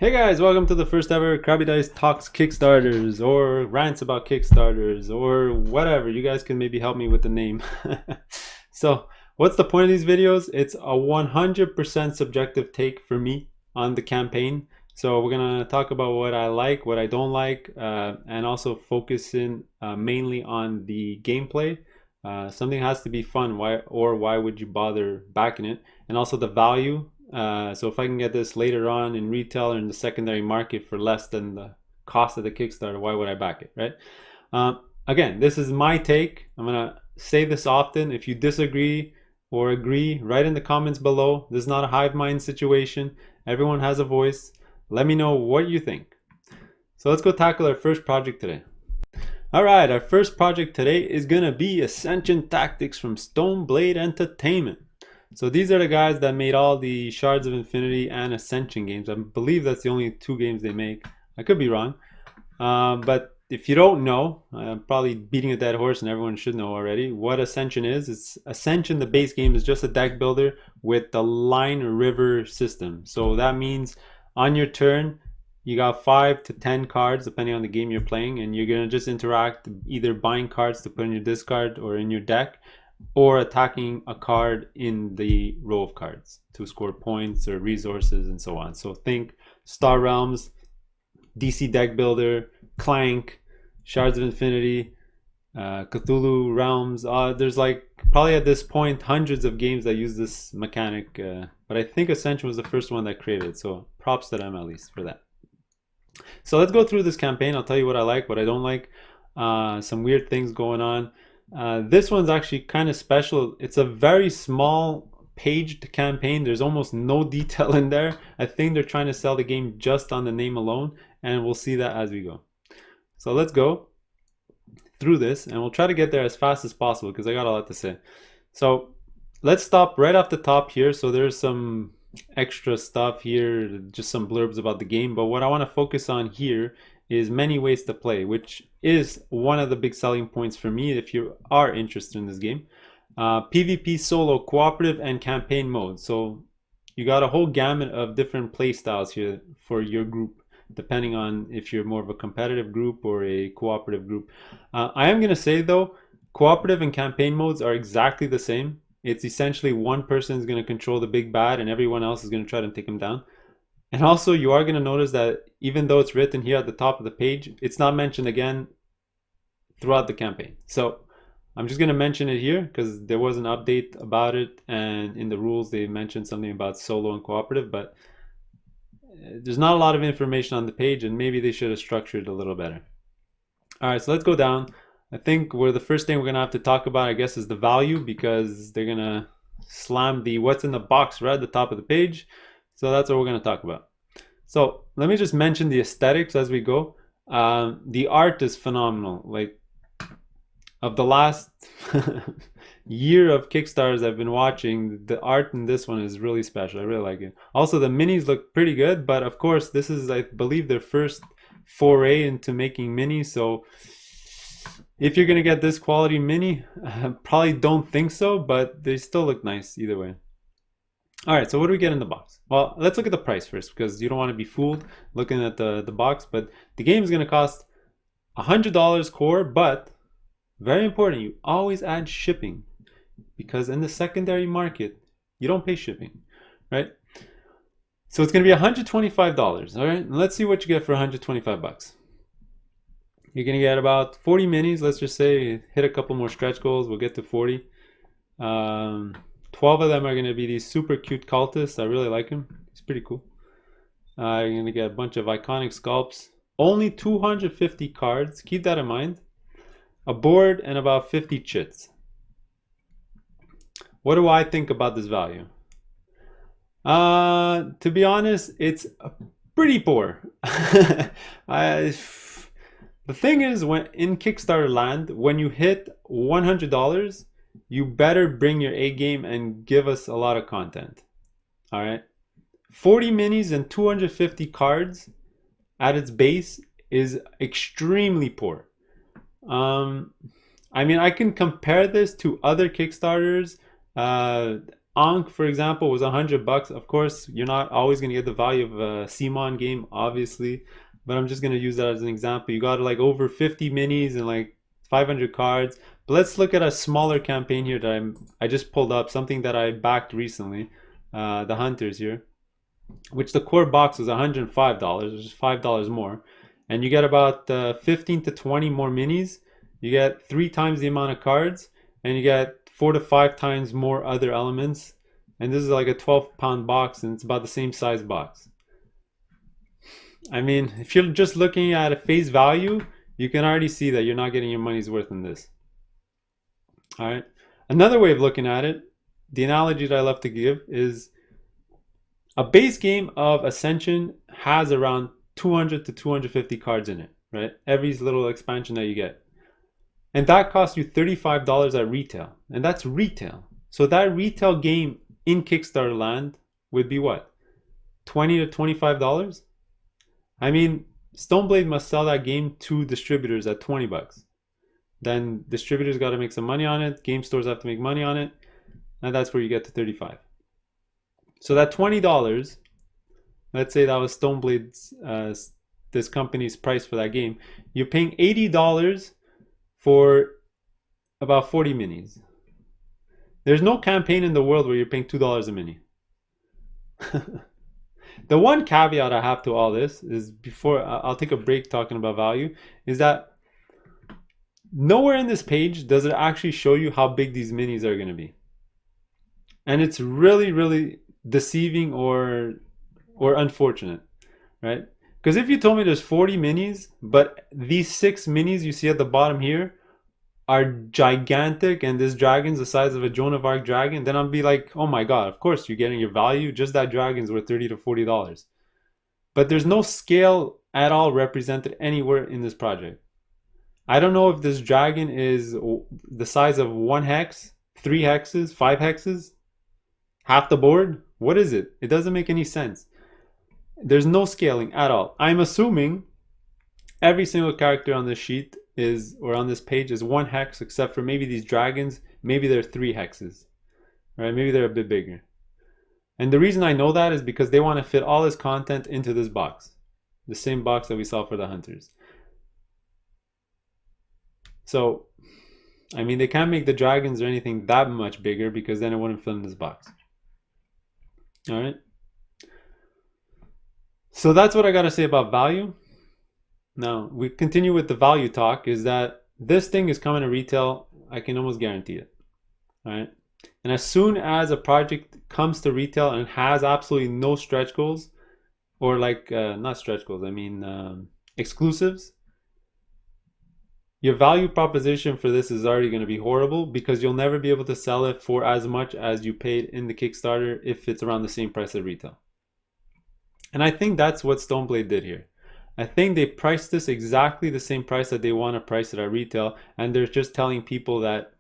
Hey guys, welcome to the first ever Crabby Dice Talks Kickstarters or rants about Kickstarters or whatever. You guys can maybe help me with the name. So, what's the point of these videos? It's a 100% subjective take for me on the campaign. So, we're going to talk about what I like, what I don't like, and also focus in mainly on the gameplay. Something has to be fun. Why would you bother backing it? And also the value. So if I can get this later on in retail or in the secondary market for less than the cost of the Kickstarter, why would I back it, right? Again, this is my take. I'm gonna say this often. If you disagree or agree, write in the comments below. This is not a hive mind situation. Everyone has a voice. Let me know what you think. So let's go tackle our first project today. All right, our first project today is gonna be Ascension Tactics from Stoneblade Entertainment. So these are the guys that made all the Shards of Infinity and Ascension games. I believe that's the only two games they make. I could be wrong. But if you don't know, I'm probably beating a dead horse and everyone should know already what Ascension is. It's Ascension, the base game, is just a deck builder with the line river system. So that means on your turn, you got 5 to 10 cards depending on the game you're playing, and you're going to just interact either buying cards to put in your discard or in your deck, or attacking a card in the row of cards to score points or resources and so on. So think Star Realms, DC Deck Builder, Clank, Shards of Infinity, Cthulhu Realms. There's like probably at this point hundreds of games that use this mechanic, but I think Ascension was the first one that created it, so props to them at least for that. So let's go through this campaign. I'll tell you what I like, what I don't like, some weird things going on. This one's actually kind of special. It's a very small paged campaign. There's almost no detail in there. I think they're trying to sell the game just on the name alone, and we'll see that as we go. So let's go through this, and we'll try to get there as fast as possible because I got a lot to say. So let's stop right off the top here. So there's some extra stuff here, just some blurbs about the game, but what I want to focus on here is many ways to play, which is one of the big selling points for me if you are interested in this game. PvP, solo, cooperative, and campaign mode. So you got a whole gamut of different play styles here for your group, depending on if you're more of a competitive group or a cooperative group. I am going to say though, cooperative and campaign modes are exactly the same. It's essentially one person is going to control the big bad and everyone else is going to try to take him down. And also you are going to notice that even though it's written here at the top of the page, it's not mentioned again throughout the campaign. So I'm just going to mention it here because there was an update about it, and in the rules they mentioned something about solo and cooperative, but there's not a lot of information on the page, and maybe they should have structured it a little better. All right, so let's go down. I think the first thing we're going to have to talk about, I guess, is the value, because they're going to slam the what's in the box right at the top of the page. So that's what we're going to talk about. So let me just mention the aesthetics as we go. The art is phenomenal. Like, of the last year of Kickstarters I've been watching, the art in this one is really special. I really like it. Also, the minis look pretty good, but of course, this is, I believe, their first foray into making minis. So if you're going to get this quality mini, probably don't think so, but they still look nice either way. All right, so what do we get in the box? Well, let's look at the price first, because you don't want to be fooled looking at the box. But the game is going to cost $100 core, but very important, you always add shipping, because in the secondary market, you don't pay shipping, right? So it's going to be $125, all right? And let's see what you get for 125 bucks. You're going to get about 40 minis. Let's just say hit a couple more stretch goals. We'll get to 40. 12 of them are going to be these super cute cultists. I really like him. He's pretty cool. You're going to get a bunch of iconic sculpts. Only 250 cards. Keep that in mind. A board and about 50 chits. What do I think about this value? To be honest, it's pretty poor. The thing is, when in Kickstarter land, when you hit $100, you better bring your A game and give us a lot of content. All right, 40 minis and 250 cards at its base is extremely poor. I mean, I can compare this to other Kickstarters Ankh, for example, was $100. Of course, you're not always gonna get the value of a CMON game, obviously, but I'm just gonna use that as an example. You got like over 50 minis and like 500 cards. But let's look at a smaller campaign here that I just pulled up, something that I backed recently, the Hunters here, which the core box was $105, which is $5 more, and you get about 15 to 20 more minis. You get 3 times the amount of cards, and you get 4 to 5 times more other elements. And this is like a 12-pound box, and it's about the same size box. I mean, if you're just looking at a face value, you can already see that you're not getting your money's worth in this. All right. Another way of looking at it, the analogy that I love to give is a base game of Ascension has around 200 to 250 cards in it, right? Every little expansion that you get. And that costs you $35 at retail. And that's retail. So that retail game in Kickstarter land would be what? $20 to $25? I mean, Stoneblade must sell that game to distributors at $20. Then distributors got to make some money on it. Game stores have to make money on it. And that's where you get to 35. So that $20, let's say that was Stoneblade's, this company's price for that game. You're paying $80 for about 40 minis. There's no campaign in the world where you're paying $2 a mini. The one caveat I have to all this is, before I'll take a break talking about value, is that nowhere in this page does it actually show you how big these minis are going to be. And it's really, really deceiving or unfortunate, right? Because if you told me there's 40 minis, but these 6 minis you see at the bottom here are gigantic, and this dragon's the size of a Joan of Arc dragon, then I'd be like, oh my god, of course you're getting your value. Just that dragon's worth $30 to $40. But there's no scale at all represented anywhere in this project. I don't know if this dragon is the size of 1 hex, 3 hexes, 5 hexes, half the board. What is it? It doesn't make any sense. There's no scaling at all. I'm assuming every single character on this sheet is, or on this page, is 1 hex, except for maybe these dragons. Maybe they're 3 hexes, right? Maybe they're a bit bigger. And the reason I know that is because they want to fit all this content into this box, the same box that we saw for the Hunters. So, I mean, they can't make the dragons or anything that much bigger, because then it wouldn't fit in this box. All right. So that's what I got to say about value. Now, we continue with the value talk, is that this thing is coming to retail. I can almost guarantee it. All right. And as soon as a project comes to retail and has absolutely no stretch goals, or like, not stretch goals, I mean exclusives, your value proposition for this is already going to be horrible, because you'll never be able to sell it for as much as you paid in the Kickstarter if it's around the same price at retail. And I think that's what Stoneblade did here. I think they priced this exactly the same price that they want to price it at retail, and they're just telling people that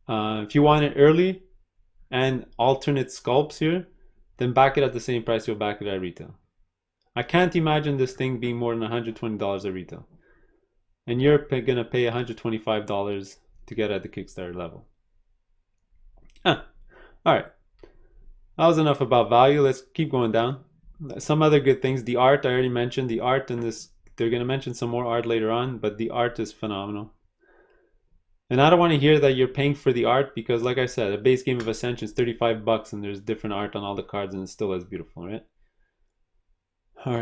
if you want it early and alternate sculpts here, then back it at the same price you'll back it at retail. I can't imagine this thing being more than $120 at retail. And you're going to pay $125 to get at the Kickstarter level. All right. That was enough about value. Let's keep going down. Some other good things. The art, I already mentioned. The art in this, they're going to mention some more art later on, but the art is phenomenal. And I don't want to hear that you're paying for the art, because like I said, a base game of Ascension is $35 and there's different art on all the cards, and it's still as beautiful, right? All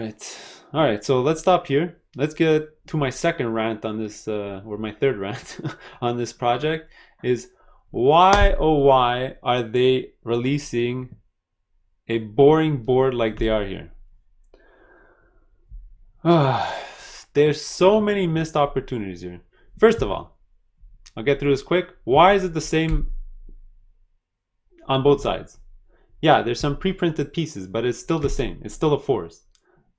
right, so let's stop here. Let's get to my second rant on this, or my third rant on this project, is why, oh why are they releasing a boring board like they are here? There's so many missed opportunities here. First of all, I'll get through this quick. Why is it the same on both sides? Yeah, there's some pre-printed pieces, but it's still the same. It's still a forest.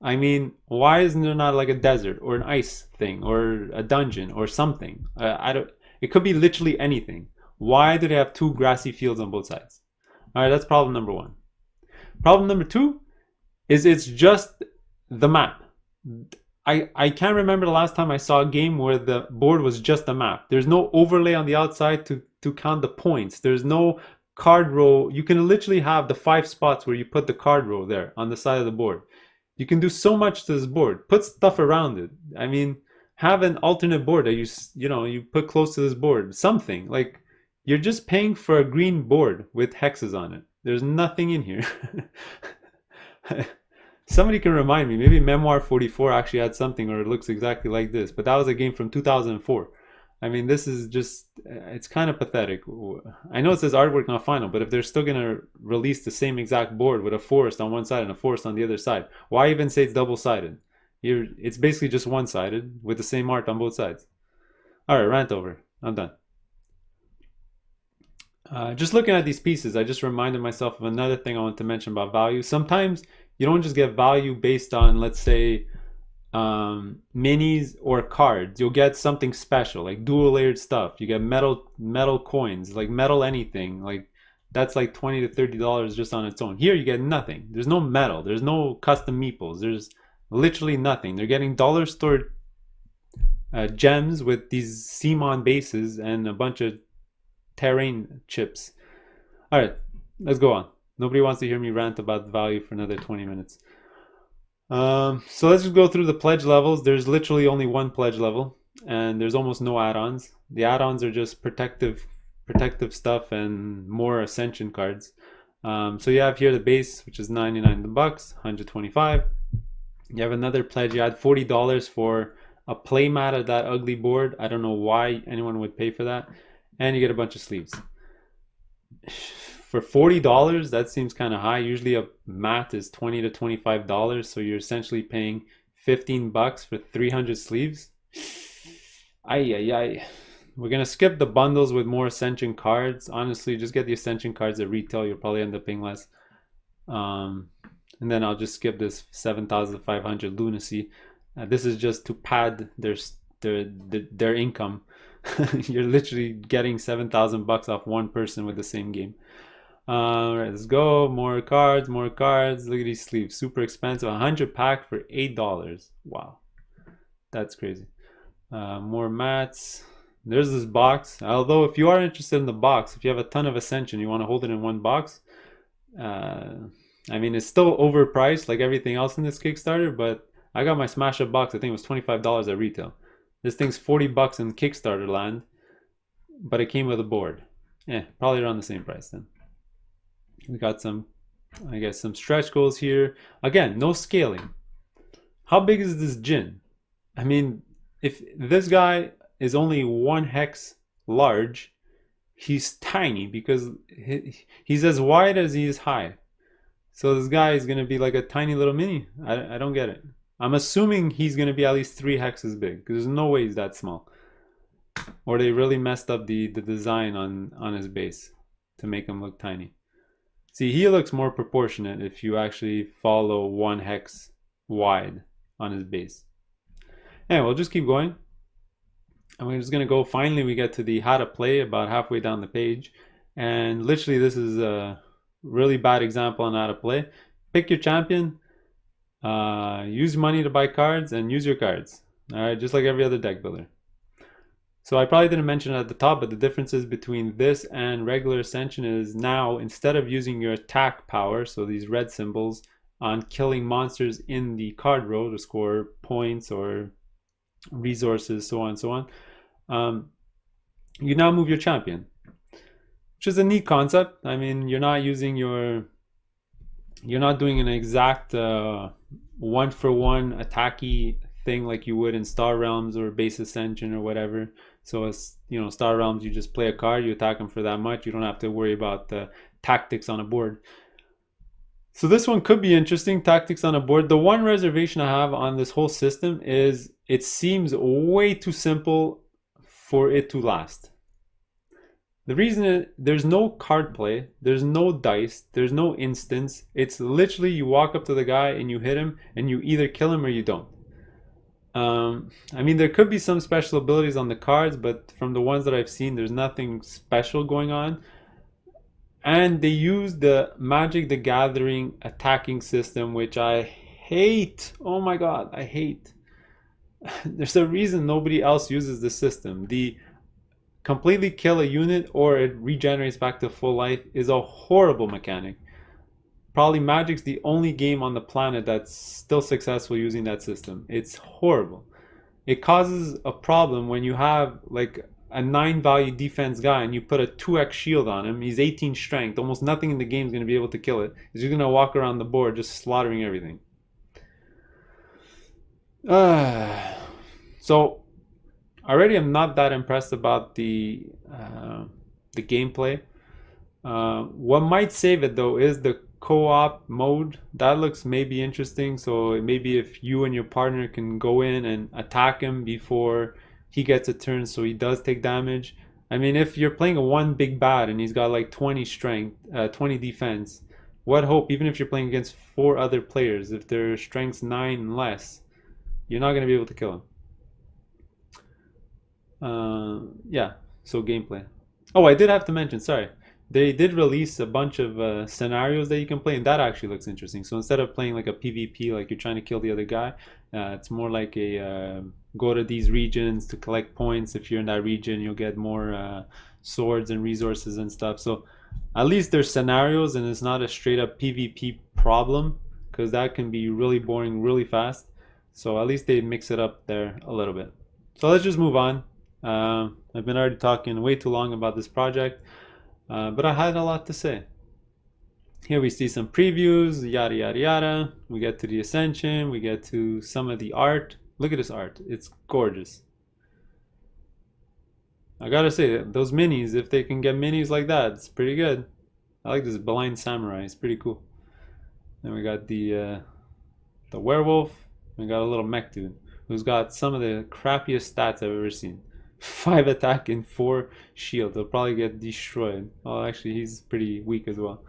I mean, why isn't there not like a desert or an ice thing or a dungeon or something? It could be literally anything. Why do they have 2 grassy fields on both sides? All right, that's problem number 1. Problem number 2 is it's just the map. I can't remember the last time I saw a game where the board was just a map. There's no overlay on the outside to count the points. There's no card row. You can literally have the 5 spots where you put the card row there on the side of the board. You can do so much to this board. Put stuff around it. I mean, have an alternate board that you put close to this board. Something like you're just paying for a green board with hexes on it. There's nothing in here. Somebody can remind me. Maybe Memoir 44 actually had something, or it looks exactly like this. But that was a game from 2004. I mean, this is just, it's kind of pathetic. I know it says artwork not final, but if they're still going to release the same exact board with a forest on one side and a forest on the other side, why even say it's double-sided? It's basically just one-sided with the same art on both sides. All right, rant over. I'm done. Just looking at these pieces, I just reminded myself of another thing I want to mention about value. Sometimes you don't just get value based on, let's say, minis or cards. You'll get something special, like dual layered stuff. You get metal coins, like metal anything, like that's like $20 to $30 just on its own. Here you get nothing. There's no metal, there's no custom meeples, there's literally nothing. They're getting dollar store gems with these CMON bases and a bunch of terrain chips. All right, let's go on. Nobody wants to hear me rant about value for another 20 minutes. So let's just go through the pledge levels. There's literally only one pledge level, and there's almost no add-ons. The add-ons are just protective stuff and more Ascension cards. So you have here the base, which is 99 bucks, 125. You have another pledge. You add $40 for a playmat of that ugly board. I don't know why anyone would pay for that. And you get a bunch of sleeves. For $40, that seems kind of high. Usually a mat is $20 to $25, so you're essentially paying 15 bucks for 300 sleeves. Ay. We're gonna skip the bundles with more Ascension cards. Honestly, just get the Ascension cards at retail. You'll probably end up paying less. And then I'll just skip this 7,500 lunacy. This is just to pad their income. You're literally getting 7,000 bucks off one person with the same game. Alright, let's go. More cards. Look at these sleeves. Super expensive. 100 pack for $8. Wow. That's crazy. More mats. There's this box. Although if you are interested in the box, if you have a ton of Ascension, you want to hold it in one box. I mean, it's still overpriced like everything else in this Kickstarter, but I got my Smash Up box. I think it was $25 at retail. This thing's 40 bucks in Kickstarter land, but it came with a board. Yeah, probably around the same price then. We got some, I guess, some stretch goals here. Again, no scaling. How big is this Jin? I mean, if this guy is only 1 hex large, he's tiny because he's as wide as he is high. So this guy is going to be like a tiny little mini. I don't get it. I'm assuming he's going to be at least 3 hexes big, because there's no way he's that small. Or they really messed up the design on his base to make him look tiny. See, he looks more proportionate if you actually follow 1 hex wide on his base. Anyway, we'll just keep going. And we're just going to go, finally we get to the how to play about halfway down the page. And literally this is a really bad example on how to play. Pick your champion. Use money to buy cards and use your cards. Alright, just like every other deck builder. So I probably didn't mention it at the top, but the differences between this and regular Ascension is now, instead of using your attack power, so these red symbols, on killing monsters in the card row to score points or resources, so on and so on, you now move your champion, which is a neat concept. I mean, you're not doing an exact one-for-one attacky thing like you would in Star Realms or Base Ascension or whatever. So as you know, Star Realms, you just play a card, you attack them for that much. You don't have to worry about the tactics on a board. So this one could be interesting, tactics on a board. The one reservation I have on this whole system is it seems way too simple for it to last. The reason is there's no card play, there's no dice, there's no instance. It's literally you walk up to the guy and you hit him and you either kill him or you don't. I mean, there could be some special abilities on the cards, but from the ones that I've seen, there's nothing special going on. And they use the Magic the Gathering attacking system, which I hate. Oh my god, I hate. There's a reason nobody else uses the system. The completely kill a unit or it regenerates back to full life is a horrible mechanic. Probably Magic's the only game on the planet that's still successful using that system. It's horrible. It causes a problem when you have like a 9 value defense guy and you put a 2x shield on him. He's 18 strength. Almost nothing in the game is going to be able to kill it. He's just going to walk around the board just slaughtering everything. So already I'm not that impressed about the gameplay. What might save it though is the co-op mode. That looks maybe interesting. So maybe if you and your partner can go in and attack him before he gets a turn, so he does take damage. I mean, if you're playing a one big bad and he's got like 20 strength, 20 defense, what hope? Even if you're playing against 4 other players, if their strength's 9 and less, you're not going to be able to kill him. Yeah, so gameplay. Oh, I did have to mention, sorry. They did release a bunch of scenarios that you can play, and that actually looks interesting. So instead of playing like a PvP, like you're trying to kill the other guy, it's more like a go to these regions to collect points. If you're in that region, you'll get more swords and resources and stuff. So at least there's scenarios, and it's not a straight up PvP problem, because that can be really boring really fast. So at least they mix it up there a little bit. So let's just move on. I've been already talking way too long about this project. But I had a lot to say. Here we see some previews, yada yada yada. We get to the Ascension, we get to some of the art. Look at this art, it's gorgeous. I gotta say, those minis, if they can get minis like that, it's pretty good. I like this blind samurai, it's pretty cool. Then we got the werewolf. We got a little mech dude who's got some of the crappiest stats I've ever seen. 5 attack and 4 shield. He'll probably get destroyed. Oh, actually, he's pretty weak as well.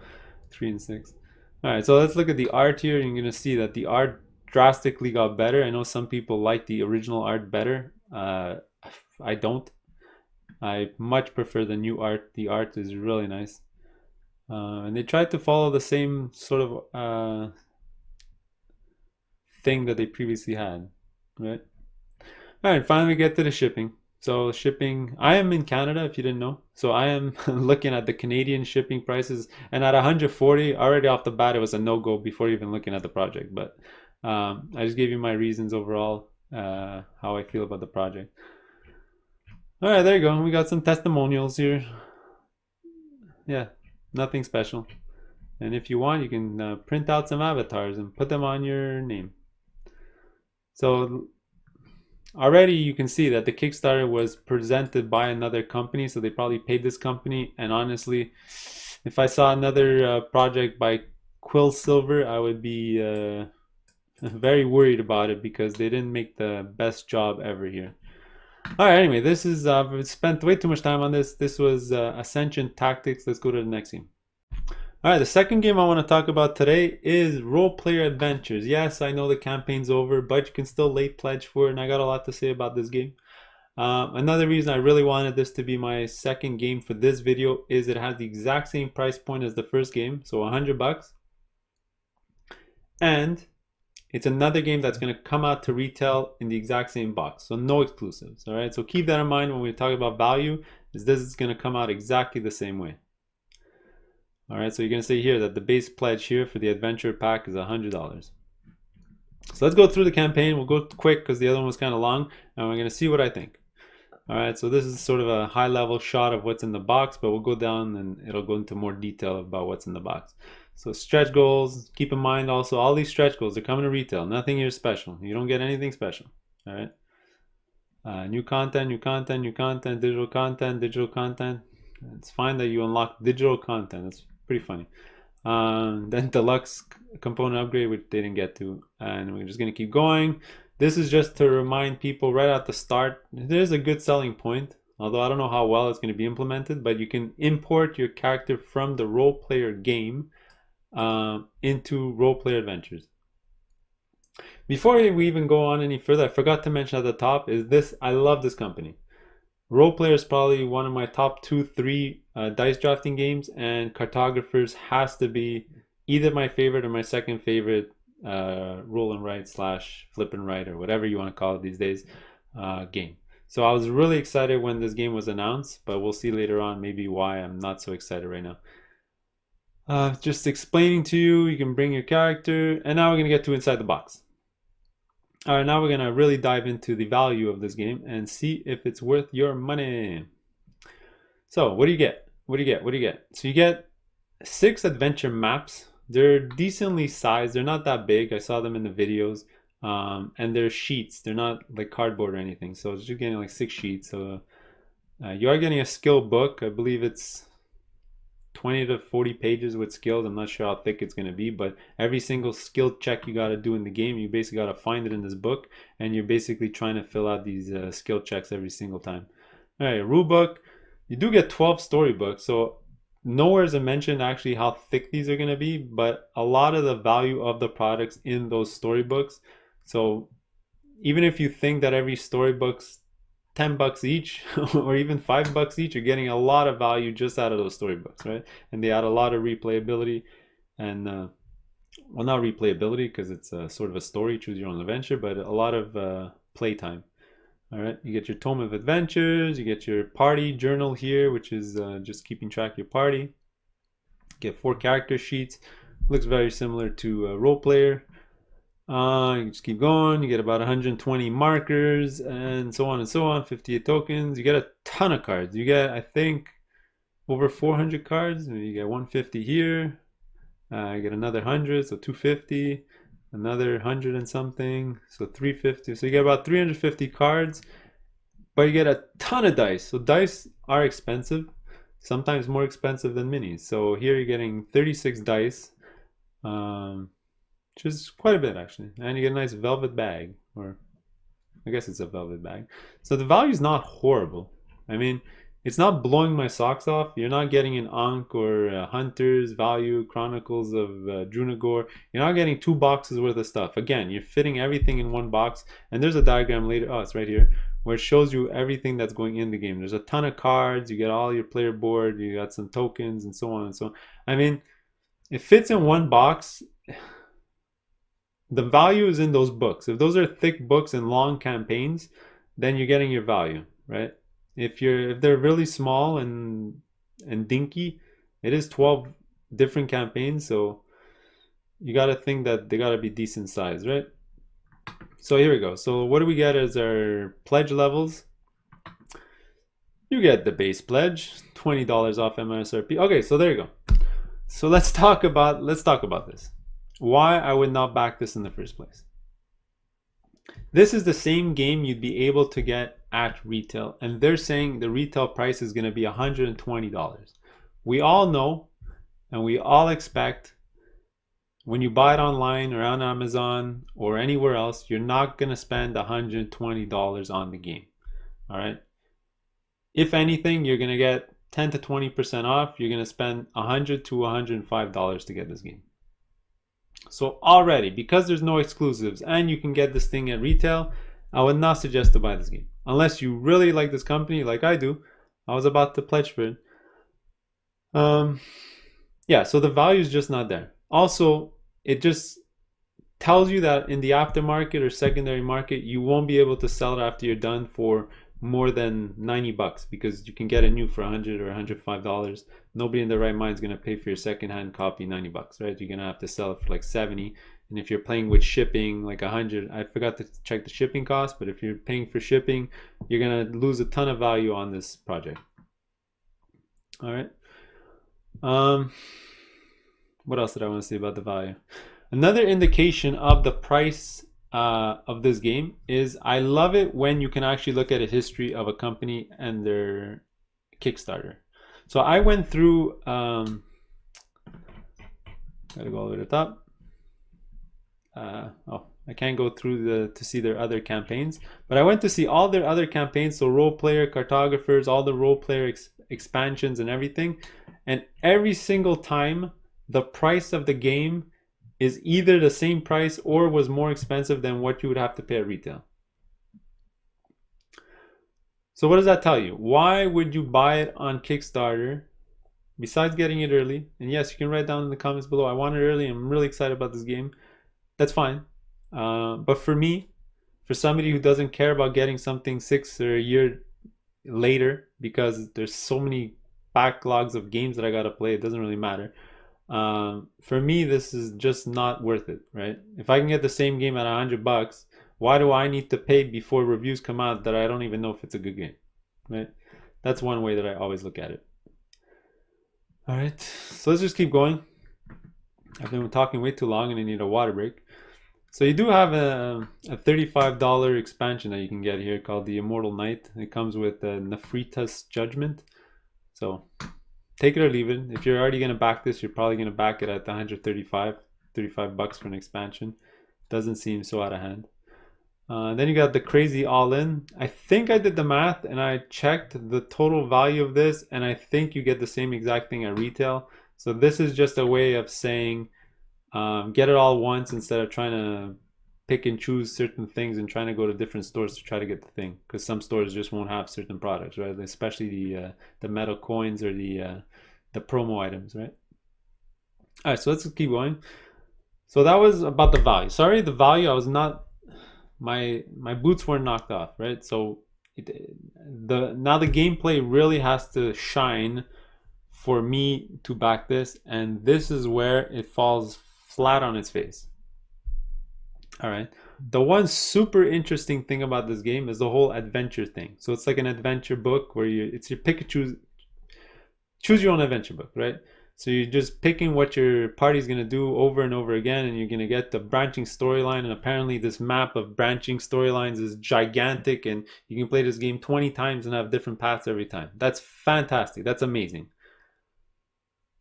3 and 6. Alright, so let's look at the art here. You're going to see that the art drastically got better. I know some people like the original art better. I don't. I much prefer the new art. The art is really nice. And they tried to follow the same sort of thing that they previously had. Right? Alright, finally we get to the shipping. So shipping, I am in Canada if you didn't know. So I am looking at the Canadian shipping prices, and at 140, already off the bat, it was a no-go before even looking at the project. But I just gave you my reasons overall, how I feel about the project. All right, there you go. We got some testimonials here. Yeah, nothing special. And if you want, you can print out some avatars and put them on your name. So already you can see that the Kickstarter was presented by another company, so they probably paid this company. And honestly, if I saw another project by Quillsilver, I would be very worried about it, because they didn't make the best job ever here. Alright, anyway, this is, I've spent way too much time on this. This was Ascension Tactics. Let's go to the next game. Alright, the second game I want to talk about today is Role Player Adventures. Yes, I know the campaign's over, but you can still late pledge for it, and I got a lot to say about this game. Another reason I really wanted this to be my second game for this video is it has the exact same price point as the first game, so $100. And it's another game that's going to come out to retail in the exact same box, so no exclusives. Alright, so keep that in mind when we talk about value, is this is going to come out exactly the same way. Alright, so you're going to see here that the base pledge here for the adventure pack is $100. So let's go through the campaign. We'll go quick because the other one was kind of long, and we're going to see what I think. Alright, so this is sort of a high level shot of what's in the box, but we'll go down and it'll go into more detail about what's in the box. So stretch goals, keep in mind also all these stretch goals are coming to retail. Nothing here is special. You don't get anything special. Alright. New content, new content, new content, digital content, digital content. It's fine that you unlock digital content. That's pretty funny. Then deluxe component upgrade, which they didn't get to, and we're just going to keep going. This is just to remind people right at the start, there's a good selling point, although I don't know how well it's going to be implemented, but you can import your character from the role player game into Role Player Adventures. Before we even go on any further, I forgot to mention at the top is this, I love this company. Role Player is probably one of my top 2-3 dice drafting games, and Cartographers has to be either my favorite or my second favorite roll and write / flip and write, or whatever you want to call it these days, game. So I was really excited when this game was announced, but we'll see later on maybe why I'm not so excited right now. Just explaining to you, you can bring your character, and now we're gonna get to inside the box. All right, now we're gonna really dive into the value of this game and see if it's worth your money. So what do you get? What do you get? What do you get? So you get 6 adventure maps. They're decently sized. They're not that big. I saw them in the videos. And they're sheets. They're not like cardboard or anything. So it's just getting like 6 sheets. So you are getting a skill book. I believe it's 20 to 40 pages with skills. I'm not sure how thick it's going to be, but every single skill check you got to do in the game, you basically got to find it in this book, and you're basically trying to fill out these skill checks every single time. All right, rule book. You do get 12 storybooks, so nowhere is it mentioned actually how thick these are going to be, but a lot of the value of the products in those storybooks. So even if you think that every storybook's $10 each or even $5 each, you're getting a lot of value just out of those storybooks, right? And they add a lot of replayability and well, not replayability because it's sort of a story, choose your own adventure, but a lot of playtime. All right, you get your Tome of Adventures, you get your party journal here, which is just keeping track of your party. You get 4 character sheets. Looks very similar to a role player. You just keep going. You get about 120 markers and so on and so on. 58 tokens. You get a ton of cards. You get, I think, over 400 cards. You get 150 here. You get another 100, so 250. Another 100 and something, so 350. So you get about 350 cards, but you get a ton of dice. So dice are expensive, sometimes more expensive than minis. So here you're getting 36 dice, which is quite a bit actually. And you get a nice velvet bag, or I guess it's a velvet bag. So the value is not horrible. I mean, it's not blowing my socks off. You're not getting an Ankh or Hunter's Value, Chronicles of Drunagor. You're not getting 2 boxes worth of stuff. Again, you're fitting everything in one box. And there's a diagram later, oh, it's right here, where it shows you everything that's going in the game. There's a ton of cards. You get all your player board. You got some tokens and so on and so on. I mean, it fits in one box. The value is in those books. If those are thick books and long campaigns, then you're getting your value, right? If they're really small and dinky, it is 12 different campaigns, so you got to think that they got to be decent size, right? So here we go. So what do we get as our pledge levels? You get the base pledge, $20 off MSRP. Okay, so there you go. So let's talk about this. Why I would not back this in the first place. This is the same game you'd be able to get at retail, and they're saying the retail price is going to be $120. We all know and we all expect when you buy it online or on Amazon or anywhere else, you're not going to spend $120 on the game. All right. If anything, you're going to get 10 to 20% off. You're going to spend $100 to $105 to get this game. So already, because there's no exclusives and you can get this thing at retail, I would not suggest to buy this game. Unless you really like this company like I do. I was about to pledge for it. Yeah, so the value is just not there. Also, it just tells you that in the aftermarket or secondary market, you won't be able to sell it after you're done for more than $90 because you can get a new for $100 or $105. Nobody in their right mind is going to pay for your secondhand copy $90, right? You're going to have to sell it for like 70. And if you're playing with shipping, like 100, I forgot to check the shipping cost, but if you're paying for shipping, you're going to lose a ton of value on this project. All right. What else did I want to say about the value? Another indication of the price of this game is I love it when you can actually look at a history of a company and their Kickstarter. So I went through, gotta go all the way to the top. I can't go through to see their other campaigns, but I went to see all their other campaigns. So role player, cartographers, all the role player expansions and everything. And every single time the price of the game is either the same price or was more expensive than what you would have to pay at retail. So what does that tell you? Why would you buy it on Kickstarter besides getting it early? And yes, you can write down in the comments below, I want it early, I'm really excited about this game. That's fine. But for me, for somebody who doesn't care about getting something 6 or a year later, because there's so many backlogs of games that I gotta play, it doesn't really matter. For me, this is just not worth it, right? If I can get the same game at $100, why do I need to pay before reviews come out that I don't even know if it's a good game, right? That's one way that I always look at it. All right, so let's just keep going. I've been talking way too long and I need a water break. So you do have a $35 expansion that you can get here called the Immortal Knight. It comes with Nefrita's Judgment. So take it or leave it. If you're already going to back this, you're probably going to back it at the $35 for an expansion. Doesn't seem so out of hand. Then you got the Crazy All-In. I think I did the math and I checked the total value of this, and I think you get the same exact thing at retail. So this is just a way of saying get it all once instead of trying to pick and choose certain things and trying to go to different stores to try to get the thing, because some stores just won't have certain products, right? Especially the metal coins or the promo items, right? All right, so let's keep going. So that was about the value. Sorry, the value, I was not, my boots weren't knocked off, right? So now the gameplay really has to shine for me to back this, and this is where it falls flat on its face. All right, the one super interesting thing about this game is the whole adventure thing. So it's like an adventure book where it's your pick and choose your own adventure book, right? So you're just picking what your party's going to do over and over again, and you're going to get the branching storyline. And apparently this map of branching storylines is gigantic, and you can play this game 20 times and have different paths every time. That's fantastic. That's amazing.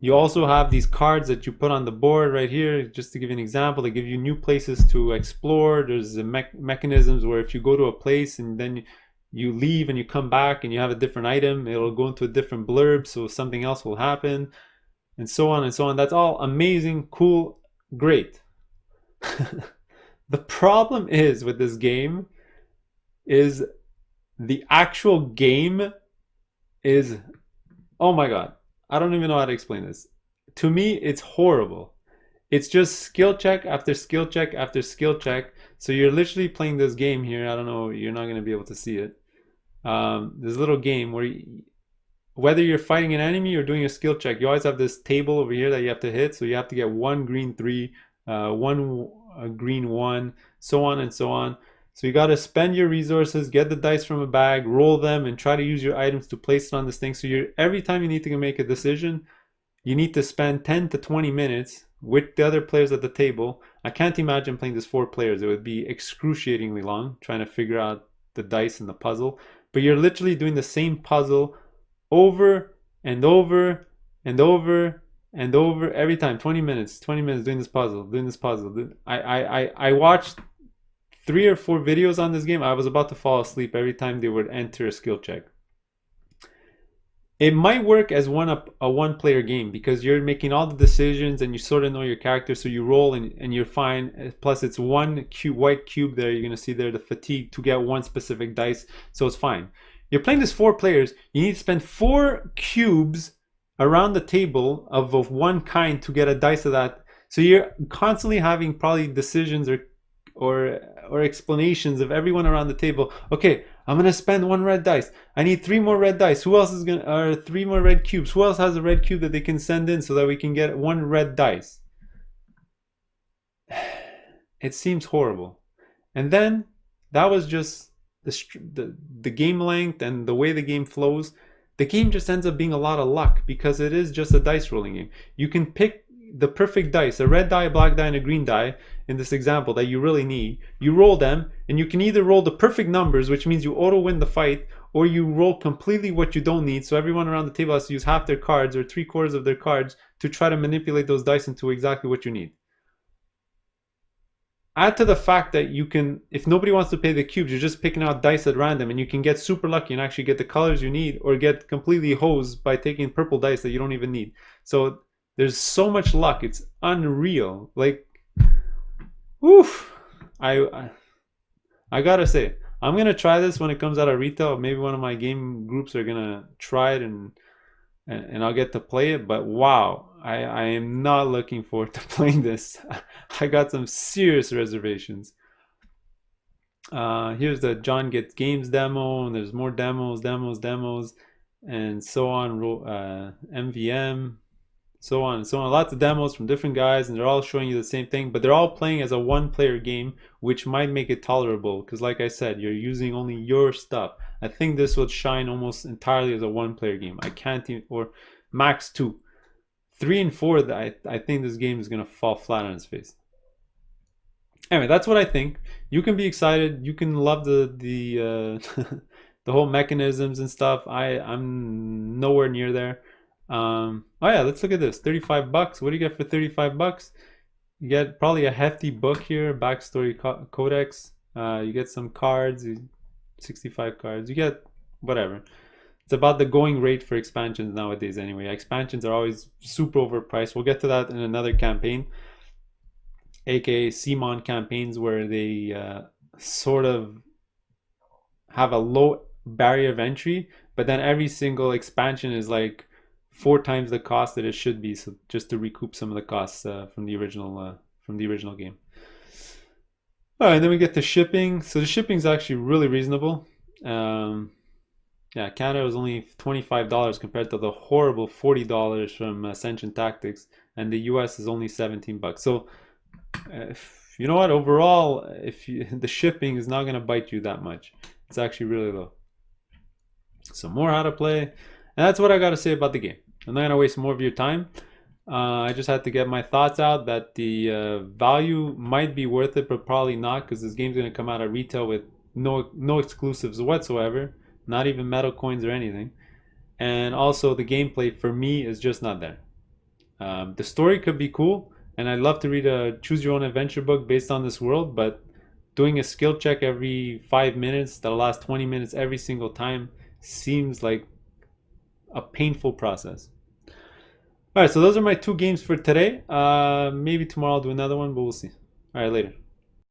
You also have these cards that you put on the board right here. Just to give you an example, they give you new places to explore. There's mechanisms where if you go to a place and then you leave and you come back and you have a different item, it'll go into a different blurb, so something else will happen, and so on and so on. That's all amazing, cool, great. The problem is with this game is the actual game is, oh my god, I don't even know how to explain this. To me, it's horrible. It's just skill check after skill check after skill check. So you're literally playing this game here. I don't know, you're not going to be able to see it. This little game where whether you're fighting an enemy or doing a skill check, you always have this table over here that you have to hit. So you have to get 1 green 3, 1 green 1, so on and so on. So you got to spend your resources, get the dice from a bag, roll them, and try to use your items to place it on this thing. So every time you need to make a decision, you need to spend 10 to 20 minutes with the other players at the table. I can't imagine playing this 4 players. It would be excruciatingly long trying to figure out the dice and the puzzle. But you're literally doing the same puzzle over and over and over and over every time. 20 minutes doing this puzzle, I watched 3 or 4 videos on this game. I was about to fall asleep every time they would enter a skill check. It might work as a one-player game because you're making all the decisions and you sort of know your character, so you roll and you're fine. Plus, it's 1 white cube there. You're going to see there the fatigue to get 1 specific dice, so it's fine. You're playing this 4 players. You need to spend 4 cubes around the table of 1 kind to get a dice of that. So you're constantly having probably decisions or explanations of everyone around the table. Okay, I'm gonna spend 1 red dice. I need 3 more red dice. Who else is gonna, or 3 more red cubes? Who else has a red cube that they can send in so that we can get 1 red dice? It seems horrible. And then that was just the game length and the way the game flows. The game just ends up being a lot of luck because it is just a dice rolling game. You can pick the perfect dice, a red die, a black die, and a green die in this example that you really need. You roll them, and you can either roll the perfect numbers, which means you auto win the fight, or you roll completely what you don't need, so everyone around the table has to use half their cards or 3/4 of their cards to try to manipulate those dice into exactly what you need. Add to the fact that you can, if nobody wants to pay the cubes, you're just picking out dice at random, and you can get super lucky and actually get the colors you need, or get completely hosed by taking purple dice that you don't even need. So there's so much luck, it's unreal. Like, oof. I gotta say, I'm gonna try this when it comes out of retail. Maybe one of my game groups are gonna try it and I'll get to play it. But wow, I am not looking forward to playing this. I got some serious reservations. Here's the John Gets Games demo, and there's more demos, and so on. MVM, so on and so on. Lots of demos from different guys, and they're all showing you the same thing, but they're all playing as a one-player game, which might make it tolerable, because like I said, you're using only your stuff. I think this would shine almost entirely as a one-player game. I can't even, or max 2. 3 and 4, I think this game is going to fall flat on its face. Anyway, that's what I think. You can be excited. You can love the whole mechanisms and stuff. I'm nowhere near there. Oh yeah, let's look at this. 35 bucks. What do you get for 35 bucks? You get probably a hefty book here, backstory codex. You get some cards, 65 cards. You get whatever. It's about the going rate for expansions nowadays anyway. Expansions are always super overpriced. We'll get to that in another campaign, aka CMON campaigns, where they sort of have a low barrier of entry, but then every single expansion is like 4 times the cost that it should be, so just to recoup some of the costs from the original game. All right, then we get to shipping. So the shipping is actually really reasonable. Yeah, Canada was only $25 compared to the horrible $40 from Ascension Tactics, and the US is only 17 bucks. So you know what, overall, the shipping is not going to bite you that much. It's actually really low. So more how to play, and that's what I got to say about the game. I'm not going to waste more of your time. I just had to get my thoughts out that the value might be worth it, but probably not, because this game's going to come out at retail with no exclusives whatsoever, not even metal coins or anything. And also the gameplay for me is just not there. The story could be cool, and I'd love to read a choose your own adventure book based on this world, but doing a skill check every 5 minutes that'll last 20 minutes every single time seems like a painful process. All right, so those are my 2 games for today. Maybe tomorrow I'll do another one, but we'll see. All right, later.